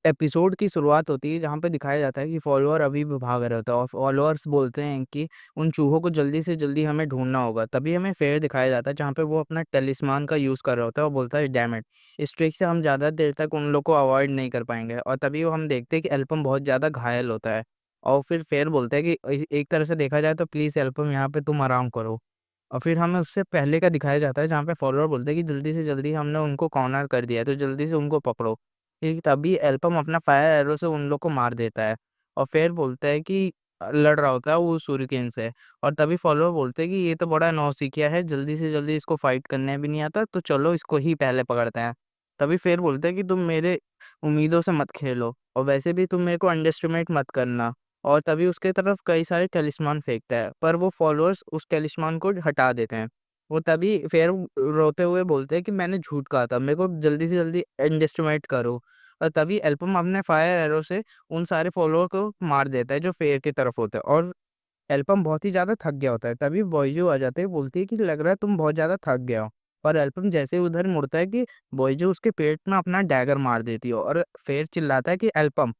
Episode की शुरुआत होती है जहाँ पे दिखाया जाता है कि फॉलोअर अभी भी भाग रहे होते हैं और फॉलोअर्स बोलते हैं कि उन चूहों को जल्दी से जल्दी हमें ढूंढना होगा। तभी हमें फेयर दिखाया जाता है जहाँ पे वो अपना टेलिस्मान का यूज़ कर रहा होता है और बोलता है डैम इट, इस ट्रिक से हम ज़्यादा देर तक उन लोग को अवॉइड नहीं कर पाएंगे। और तभी वो हम देखते हैं कि एल्पम बहुत ज़्यादा घायल होता है और फिर फेयर बोलता है कि एक तरह से देखा जाए तो प्लीज़ एल्पम यहाँ पे तुम आराम करो। और फिर हमें उससे पहले का दिखाया जाता है जहाँ पे फॉलोअर बोलते हैं कि जल्दी से जल्दी हमने उनको कॉर्नर कर दिया है तो जल्दी से उनको पकड़ो। ठीक, तभी एल्पम अपना फायर एरो से उन लोग को मार देता है और फिर बोलता है कि लड़ रहा होता है वो शूरिकेन से। और तभी फॉलोअर बोलते हैं कि ये तो बड़ा नौसिखिया है, जल्दी से जल्दी इसको फाइट करने भी नहीं आता, तो चलो इसको ही पहले पकड़ते हैं। तभी फिर बोलते हैं कि तुम मेरे उम्मीदों से मत खेलो और वैसे भी तुम मेरे को अंडर एस्टिमेट मत करना। और तभी उसके तरफ कई सारे टेलिस्मान फेंकता है पर वो फॉलोअर्स उस टेलिस्मान को हटा देते हैं। वो तभी फिर रोते हुए बोलते हैं कि मैंने झूठ कहा था, मेरे को जल्दी से जल्दी अंडर एस्टिमेट करो। और तभी एल्पम अपने फायर एरो से उन सारे फॉलोअर को मार देता है जो फेयर की तरफ होते हैं और एल्पम बहुत ही ज़्यादा थक गया होता है। तभी बोइजू आ जाते हैं, बोलती है कि लग रहा है तुम बहुत ज़्यादा थक गया हो। और एल्पम जैसे ही उधर मुड़ता है कि बोइजू उसके पेट में अपना डैगर मार देती है और फेयर चिल्लाता है कि एल्पम,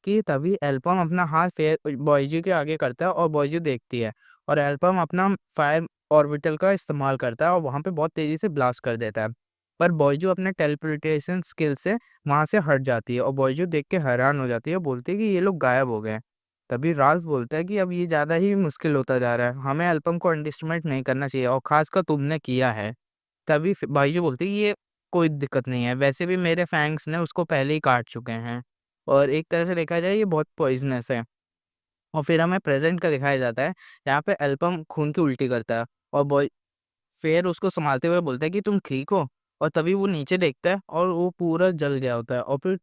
कि तभी एल्पम अपना हाथ फेयर बोइजू के आगे करता है और बोइजू देखती है और एल्पम अपना फायर ऑर्बिटल का इस्तेमाल करता है और वहाँ पे बहुत तेज़ी से ब्लास्ट कर देता है। पर बोइजू अपने टेलीपोर्टेशन स्किल से वहाँ से हट जाती है और बोइजू देख के हैरान हो जाती है, बोलती है कि ये लोग गायब हो गए हैं। तभी राल्फ बोलता है कि अब ये ज़्यादा ही मुश्किल होता जा रहा है, हमें एल्पम को अंडरएस्टिमेट नहीं करना चाहिए और ख़ासकर तुमने किया है। तभी बाइजू बोलती है ये कोई दिक्कत नहीं है, वैसे भी मेरे फैंग्स ने उसको पहले ही काट चुके हैं और एक तरह से देखा जाए ये बहुत पॉइज़नस है। और फिर हमें प्रेज़ेंट का दिखाया जाता है, जहाँ पे एल्पम खून की उल्टी करता है और बॉय फिर उसको सँभालते हुए बोलता है कि तुम ठीक हो? और तभी वो नीचे देखता है और वो पूरा जल गया होता है और फिर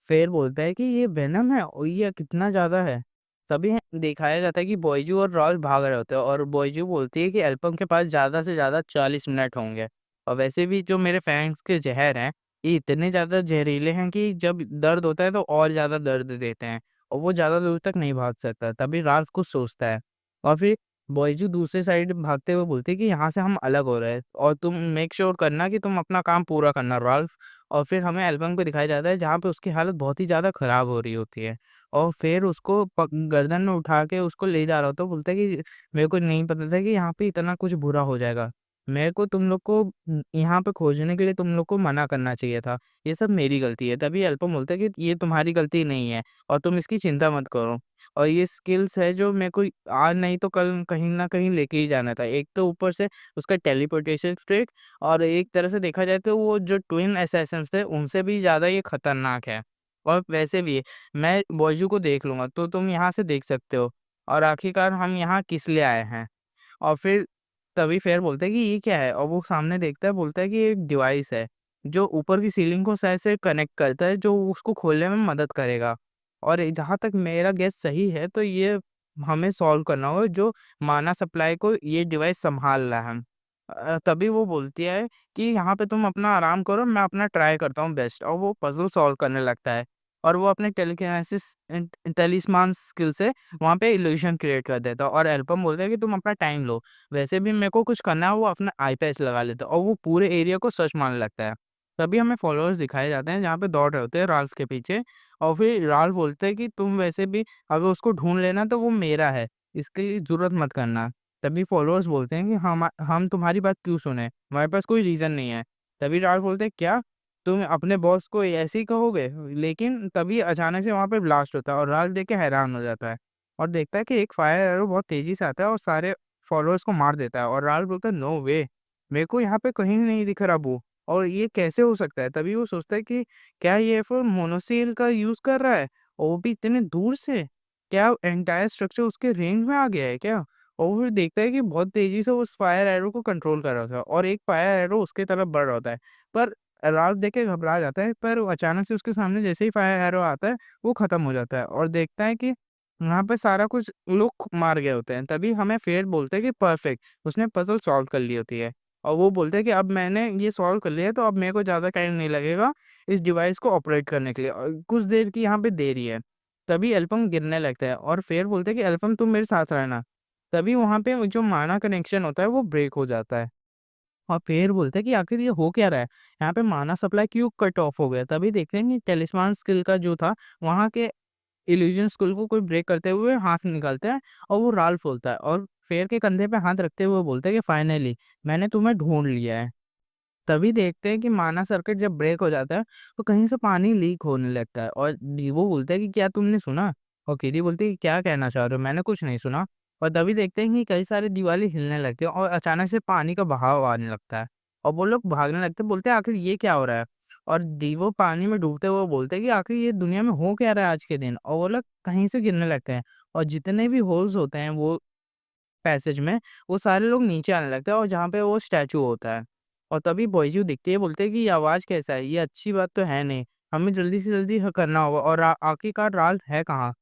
फिर बोलता है कि ये वेनम है और ये कितना ज़्यादा है। तभी दिखाया जाता है कि बोइजू और रॉल भाग रहे होते हैं और बोइजू बोलती है कि एल्पम के पास ज़्यादा से ज़्यादा 40 मिनट होंगे और वैसे भी जो मेरे फैंस के ज़हर हैं, ये इतने ज़्यादा ज़हरीले हैं कि जब दर्द होता है तो और ज़्यादा दर्द देते हैं और वो ज़्यादा दूर तक नहीं भाग सकता। तभी राल्फ कुछ सोचता है और फिर बॉयज़ी दूसरी साइड भागते हुए बोलती है कि यहाँ से हम अलग हो रहे हैं और तुम मेक श्योर करना कि तुम अपना काम पूरा करना राल्फ। और फिर हमें एल्बम पे दिखाया जाता है जहाँ पे उसकी हालत बहुत ही ज़्यादा ख़राब हो रही होती है और फिर उसको गर्दन में उठा के उसको ले जा रहा होता है, बोलता है कि मेरे को नहीं पता था कि यहाँ पे इतना कुछ बुरा हो जाएगा, मेरे को तुम लोग को यहाँ पे खोजने के लिए तुम लोग को मना करना चाहिए था, ये सब मेरी गलती है। तभी एल्बम बोलता है कि ये तुम्हारी गलती नहीं है और तुम इसकी चिंता मत करो और ये स्किल्स है जो मेरे को आज नहीं तो कल कहीं न कहीं लेके ही जाना था। एक तो ऊपर से उसका टेलीपोर्टेशन ट्रिक और एक तरह से देखा जाए तो वो जो ट्विन असैसिन्स थे उनसे भी ज़्यादा ये खतरनाक है। और वैसे भी मैं बोइजू को देख लूँगा तो तुम यहाँ से देख सकते हो और आखिरकार हम यहाँ किस लिए आए हैं। और फिर तभी फेयर बोलता है कि ये क्या है? और वो सामने देखता है, बोलता है कि ये एक डिवाइस है, जो ऊपर की सीलिंग को शायद से कनेक्ट करता है, जो उसको खोलने में मदद करेगा। और जहाँ तक मेरा गेस सही है, तो ये हमें सॉल्व करना होगा, जो माना सप्लाई को ये डिवाइस सँभाल रहा है। तभी वो बोलती है कि यहाँ पे तुम अपना आराम करो, मैं अपना ट्राई करता हूँ बेस्ट। और वो पज़ल सॉल्व करने लगता है और वो अपने टेलीकिनेसिस टेलिस्मान स्किल से वहाँ पे इल्यूज़न क्रिएट कर देता है और एल्पम बोलता है कि तुम अपना टाइम लो। वैसे भी मेरे को कुछ करना है, वो अपना आई पैच लगा लेता है और वो पूरे एरिया को सर्च मारने लगता है। तभी हमें फॉलोअर्स दिखाए जाते हैं जहाँ पे दौड़ रहे होते हैं राल्फ के पीछे और फिर राल्फ बोलते हैं कि तुम वैसे भी अगर उसको ढूँढ लेना तो वो मेरा है, इसकी ज़रूरत मत करना। तभी फॉलोअर्स बोलते हैं कि हम तुम्हारी बात क्यों सुने? हमारे पास कोई रीज़न नहीं है। तभी राल्फ बोलते हैं क्या? तुम अपने बॉस को ऐसे ही कहोगे? लेकिन तभी अचानक से वहाँ पे ब्लास्ट होता है और राल्फ देख के हैरान हो जाता है और देखता है कि एक फायर एरो बहुत तेज़ी से आता है और सारे फॉलोअर्स को मार देता है और राल्फ बोलता है नो वे! मेरे को यहाँ पे कहीं नहीं दिख रहा वो और ये कैसे हो सकता है? तभी वो सोचता है कि क्या ये फिर मोनोसील का यूज़ कर रहा है? और वो भी इतने दूर से? क्या एंटायर स्ट्रक्चर उसके रेंज में आ गया है क्या? और वो फिर देखता है कि बहुत तेज़ी से उस फायर एरो को कंट्रोल कर रहा था और एक फायर एरो उसके तरफ बढ़ रहा होता है। पर राल्फ देख के घबरा जाता है, पर वो अचानक से उसके सामने जैसे ही फायर एरो आता है, वो खत्म हो जाता है और देखता है कि वहाँ पे सारा कुछ लोग मार गए होते हैं। तभी हमें फेयर बोलते हैं कि परफेक्ट, उसने पज़ल सॉल्व कर ली होती है। और वो बोलते हैं कि अब मैंने ये सॉल्व कर लिया है, तो अब मेरे को ज़्यादा टाइम नहीं लगेगा इस डिवाइस को ऑपरेट करने के लिए और कुछ देर की यहाँ पे देरी है। तभी एल्पम गिरने लगता है और फेयर बोलते हैं कि एल्पम तुम मेरे साथ रहना। तभी वहाँ पे जो माना कनेक्शन होता है वो ब्रेक हो जाता है। और फिर बोलते हैं कि आखिर ये हो क्या रहा है? यहाँ पे माना सप्लाई क्यों कट ऑफ हो गया? तभी देखते हैं कि टेलिस्मान स्किल का जो था, वहाँ के इल्यूजन स्किल को कोई ब्रेक करते हुए हाथ निकालता है और वो राल्फ बोलता है और फेयर के कंधे पे हाथ रखते हुए बोलता है कि फाइनली मैंने तुम्हें ढूँढ लिया है। तभी देखते हैं कि माना सर्किट जब ब्रेक हो जाता है, तो कहीं से पानी लीक होने लगता है और डीवो बोलता है कि क्या तुमने सुना? और किरी बोलती है कि क्या कहना चाह रहे हो? मैंने कुछ नहीं सुना। और तभी देखते हैं कि कई सारी दीवारें हिलने लगती हैं और अचानक से पानी का बहाव आने लगता है और वो लोग भागने लगते हैं, बोलते हैं आखिर ये क्या हो रहा है? और डीवो पानी में डूबते हुए बोलते हैं कि आखिर ये दुनिया में हो क्या रहा है आज के दिन? और वो लोग कहीं से गिरने लगते हैं और जितने भी होल्स होते हैं वो पैसेज में, वो सारे लोग नीचे आने लगते हैं और जहाँ पे वो स्टैचू होता है। और तभी बोइजू दिखती है, बोलते हैं कि ये आवाज़ कैसा है? ये अच्छी बात तो है नहीं। हमें जल्दी से जल्दी ह करना होगा और आखिरकार राल्फ है कहाँ?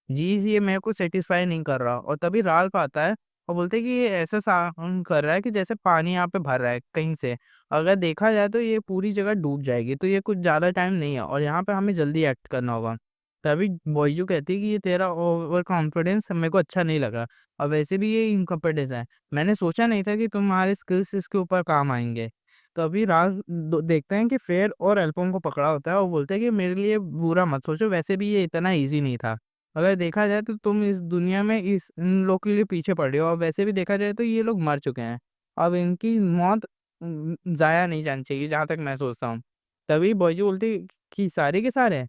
जी, ये मेरे को सैटिस्फाई नहीं कर रहा। और तभी राल्फ आता है और बोलते हैं कि ये ऐसा साउंड कर रहा है कि जैसे पानी यहाँ पे भर रहा है कहीं से। अगर देखा जाए तो ये पूरी जगह डूब जाएगी, तो ये कुछ ज़्यादा टाइम नहीं है और यहाँ पे हमें जल्दी एक्ट करना होगा। तभी बोइजू कहती है कि ये तेरा ओवर कॉन्फिडेंस मेरे को अच्छा नहीं लगा और वैसे भी ये इनकॉम्पिटेंस है। मैंने सोचा नहीं था कि तुम्हारे स्किल्स इसके ऊपर काम आएँगे। तो अभी राल्फ देखते हैं कि फेयर और एल्पम को पकड़ा होता है और बोलते हैं कि मेरे लिए बुरा मत सोचो, वैसे भी ये इतना ईज़ी नहीं था। अगर देखा जाए तो तुम इस दुनिया में इस इन लोग के लिए पीछे पड़ रहे हो और वैसे भी देखा जाए तो ये लोग मर चुके हैं। अब इनकी मौत ज़ाया नहीं जानी चाहिए, जहाँ तक मैं सोचता हूँ। तभी बोइची बोलती कि सारे के सारे?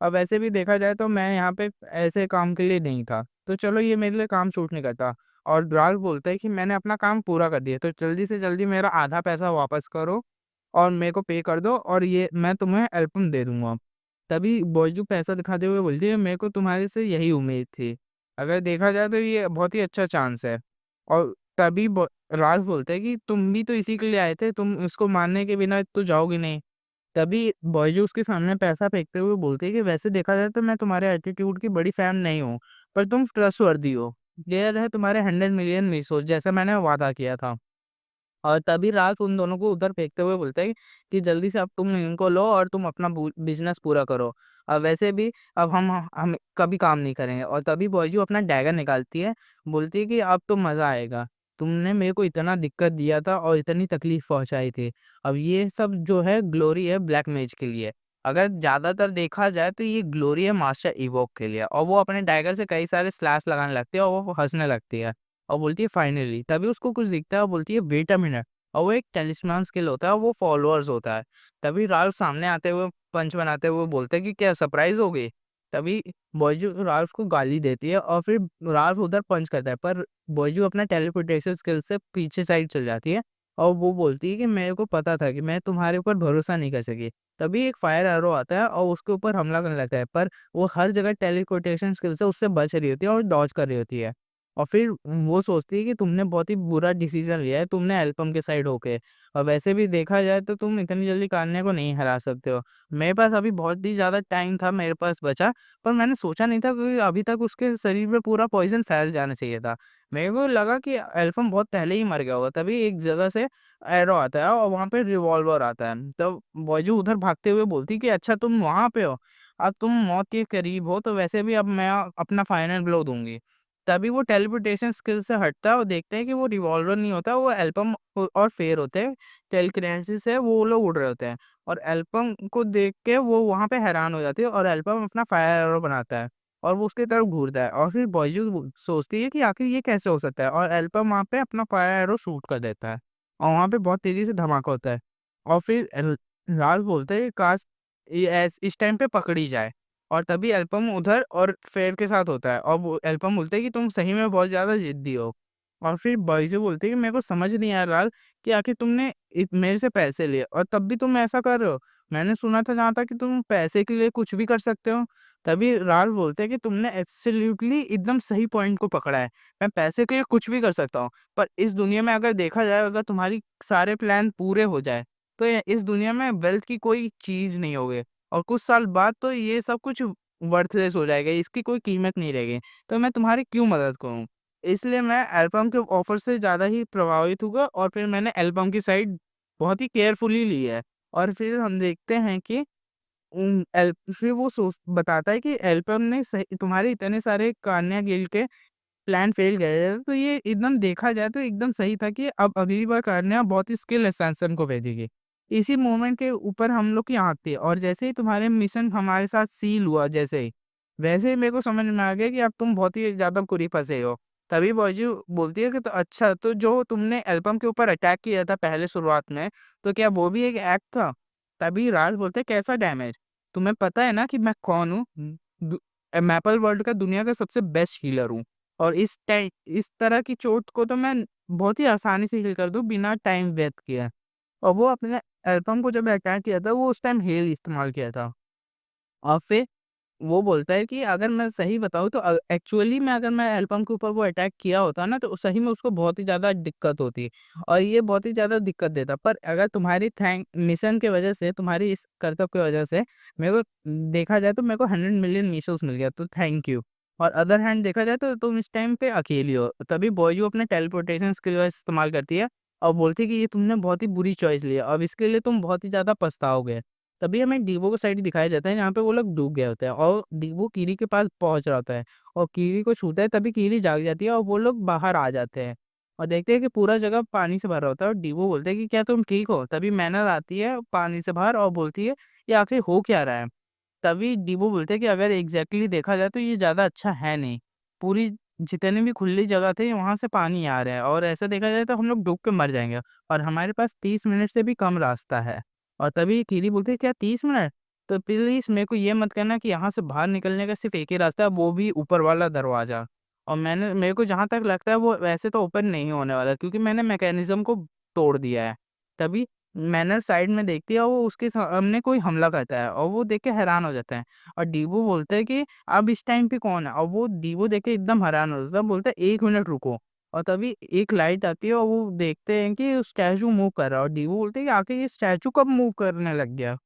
अब वैसे भी देखा जाए तो मैं यहाँ पे ऐसे काम के लिए नहीं था, तो चलो ये मेरे लिए काम सूट नहीं करता। और राल्फ बोलता है कि मैंने अपना काम पूरा कर दिया, तो जल्दी से जल्दी मेरा आधा पैसा वापस करो और मेरे को पे कर दो और ये मैं तुम्हें एल्बम दे दूँगा। तभी बोइजू पैसा दिखाते हुए बोलती है, मेरे को तुम्हारे से यही उम्मीद थी। अगर देखा जाए तो ये बहुत ही अच्छा चांस है। और तभी राल्फ बोलता है कि तुम भी तो इसी के लिए आए थे, तुम इसको मारने के बिना तो जाओगे नहीं। तभी बॉयज़ी उसके सामने पैसा फेंकते हुए बोलती है कि वैसे देखा जाए तो मैं तुम्हारे एटीट्यूड की बड़ी फ़ैन नहीं हूँ, पर तुम ट्रस्टवर्दी हो। ये रहे तुम्हारे 100 मिलियन मिसोज़ जैसा मैंने वादा किया था। और तभी राल्फ उन दोनों को उधर फेंकते हुए बोलता है कि जल्दी से अब तुम इनको लो और तुम अपना बिजनेस पूरा करो। वैसे भी अब हम कभी काम नहीं करेंगे। और तभी बॉयजू अपना डैगर निकालती है, बोलती है कि अब तो मज़ा आएगा। तुमने मेरे को इतना दिक्कत दिया था और इतनी तकलीफ पहुंचाई थी। अब ये सब जो है ग्लोरी है ब्लैक मेज के लिए। अगर ज़्यादातर देखा जाए तो ये ग्लोरी है मास्टर इवोक के लिए। और वो अपने डैगर से कई सारे स्लैश लगाने लगती है और वो हंसने लगती है। और बोलती है फाइनली। तभी उसको कुछ दिखता है और बोलती है वेट अ मिनट। और वो एक टेलिस्मान स्किल होता है, वो फॉलोअर्स होता है। तभी राल्फ सामने आते हुए पंच बनाते हुए बोलते हैं कि क्या सरप्राइज हो गई? तभी बोइजू राल्फ को गाली देती है और फिर राल्फ उधर पंच करता है, पर बोइजू अपना टेलीपोर्टेशन स्किल से पीछे साइड चल जाती है और वो बोलती है कि मेरे को पता था कि मैं तुम्हारे ऊपर भरोसा नहीं कर सकी। तभी एक फायर एरो आता है और उसके ऊपर हमला करने लगता है, पर वो हर जगह टेलीपोर्टेशन स्किल से उससे बच रही होती है और डॉज कर रही होती है। और फिर वो सोचती है कि तुमने बहुत ही बुरा डिसीज़न लिया है, तुमने एल्पम के साइड होके। और वैसे भी देखा जाए तो तुम इतनी जल्दी कान्या को नहीं हरा सकते हो। मेरे पास अभी बहुत ही ज़्यादा टाइम था मेरे पास बचा, पर मैंने सोचा नहीं था कि अभी तक उसके शरीर में पूरा पॉइज़न फैल जाना चाहिए था। मेरे को लगा कि एल्पम बहुत पहले ही मर गया होगा, तभी एक जगह से एरो आता है और वहाँ पे रिवॉल्वर आता है। तब बैजू उधर भागते हुए बोलती है कि अच्छा तुम वहाँ पे हो, अब तुम मौत के करीब हो, तो वैसे भी अब मैं अपना फाइनल ब्लो दूँगी। तभी वो टेलीपोर्टेशन स्किल से हटता है और देखते हैं कि वो रिवॉल्वर नहीं होता, वो एल्पम और फेयर होते हैं। टेलीकिनेसिस से वो लोग उड़ रहे होते हैं और एल्पम को देख के वो वहाँ पे हैरान हो जाती है और एल्पम अपना फायर एरो बनाता है और वो उसकी तरफ घूरता है और फिर बॉयजू सोचती है कि आखिर ये कैसे हो सकता है और एल्पम वहाँ पे अपना फायर एरो शूट कर देता है और वहाँ पे बहुत तेज़ी से धमाका होता है। और फिर राल्फ बोलता है कि काश इस टाइम पे पकड़ी जाए। और तभी एल्पम उधर और फेयर के साथ होता है और वो एल्पम बोलते हैं कि तुम सही में बहुत ज़्यादा ज़िद्दी हो। और फिर बॉयज़ी बोलती है कि मेरे को समझ नहीं आ रहा कि आखिर तुमने मेरे से पैसे लिए और तब भी तुम ऐसा कर रहे हो। मैंने सुना था जहाँ तक कि तुम पैसे के लिए कुछ भी कर सकते हो। तभी राल्फ बोलते हैं कि तुमने एब्सोल्यूटली एकदम सही पॉइंट को पकड़ा है। मैं पैसे के लिए कुछ भी कर सकता हूँ, पर इस दुनिया में अगर देखा जाए, अगर तुम्हारी सारे प्लान पूरे हो जाए, तो इस दुनिया में वेल्थ की कोई चीज़ नहीं होगी। और कुछ साल बाद तो ये सब कुछ वर्थलेस हो जाएगा, इसकी कोई कीमत नहीं रहेगी, तो मैं तुम्हारी क्यों मदद करूँ? इसलिए मैं एल्बम के ऑफ़र से ज़्यादा ही प्रभावित हुआ और फिर मैंने एल्बम की साइड बहुत ही केयरफुली ली है। और फिर हम देखते हैं कि फिर वो बताता है कि एल्बम ने सही तुम्हारे इतने सारे कन्या गिल्ड के प्लान फ़ेल गया। तो ये एकदम देखा जाए तो एकदम सही था कि अब अगली बार करना बहुत ही स्किल असासिन को भेजेगी। इसी मोमेंट के ऊपर हम लोग की आँख थी और जैसे ही तुम्हारे मिशन हमारे साथ सील हुआ जैसे ही, वैसे ही मेरे को समझ में आ गया कि अब तुम बहुत ही ज़्यादा कुरी फँसे हो। तभी बाजू बोलती है कि तो अच्छा, तो जो तुमने एल्बम के ऊपर अटैक किया था पहले शुरुआत में, तो क्या वो भी एक एक्ट था? तभी राज बोलते हैं, कैसा डैमेज? तुम्हें पता है ना कि मैं कौन हूँ? दु मैपल वर्ल्ड का दुनिया का सबसे बेस्ट हीलर हूँ और इस तरह की चोट को तो मैं बहुत ही आसानी से हील कर दूँ बिना टाइम व्यर्थ किए। और वो अपने एल्बम को जब अटैक किया था, वो उस टाइम हील इस्तेमाल किया था। और फिर वो बोलता है कि अगर मैं सही बताऊँ तो एक्चुअली में अगर मैं एल्बम के ऊपर वो अटैक किया होता ना, तो सही में उसको बहुत ही ज़्यादा दिक्कत होती और ये बहुत ही ज़्यादा दिक्कत देता। पर अगर तुम्हारी थैंक मिशन की वज़ह से, तुम्हारी इस करतब की वज़ह से मेरे को देखा जाए तो मेरे को 100 मिलियन मीशोज़ मिल गया, तो थैंक यू। और अदर हैंड देखा जाए तो तुम इस टाइम पे अकेली हो। तभी बोयजू अपने टेलीपोर्टेशन स्किल का इस्तेमाल करती है और बोलती है कि ये तुमने बहुत ही बुरी चॉइस ली है। अब इसके लिए तुम बहुत ही ज़्यादा पछताओगे। तभी हमें डीवो का साइड दिखाया जाता है जहाँ पे वो लोग डूब गए होते हैं और डीवो कीरी के पास पहुँच रहा होता है और कीरी को छूता है, तभी कीरी जाग जाती है और वो लोग बाहर आ जाते हैं और देखते हैं कि पूरा जगह पानी से भरा होता है और डीवो बोलते हैं कि क्या तुम ठीक हो? तभी मैनर आती है पानी से बाहर और बोलती है, ये आखिर हो क्या रहा है? तभी डीबो बोलते हैं कि अगर एग्ज़ैक्टली देखा जाए तो ये ज़्यादा अच्छा है नहीं। पूरी जितनी भी खुली जगह थी वहाँ से पानी आ रहा है और ऐसा देखा जाए तो हम लोग डूब के मर जाएँगे और हमारे पास 30 मिनट से भी कम रास्ता है। और तभी कीरी बोलती है, क्या 30 मिनट? तो प्लीज़ मेरे को ये मत कहना कि यहाँ से बाहर निकलने का सिर्फ़ एक ही रास्ता है, वो भी ऊपर वाला दरवाज़ा। और मेरे को जहाँ तक लगता है वो वैसे तो ओपन नहीं होने वाला क्योंकि मैंने मैकेनिज़्म को तोड़ दिया है। तभी मैनर साइड में देखती है और वो उसके सामने कोई हमला करता है और वो देख के हैरान हो जाता है और डीबू बोलता है कि अब इस टाइम पे कौन है? और वो डीबू देख के एकदम हैरान हो जाता है, बोलता है 1 मिनट रुको। और तभी एक लाइट आती है और वो देखते हैं कि स्टैचू मूव कर रहा है और डीबू बोलते हैं कि आखिर ये स्टैचू कब मूव करने लग गया?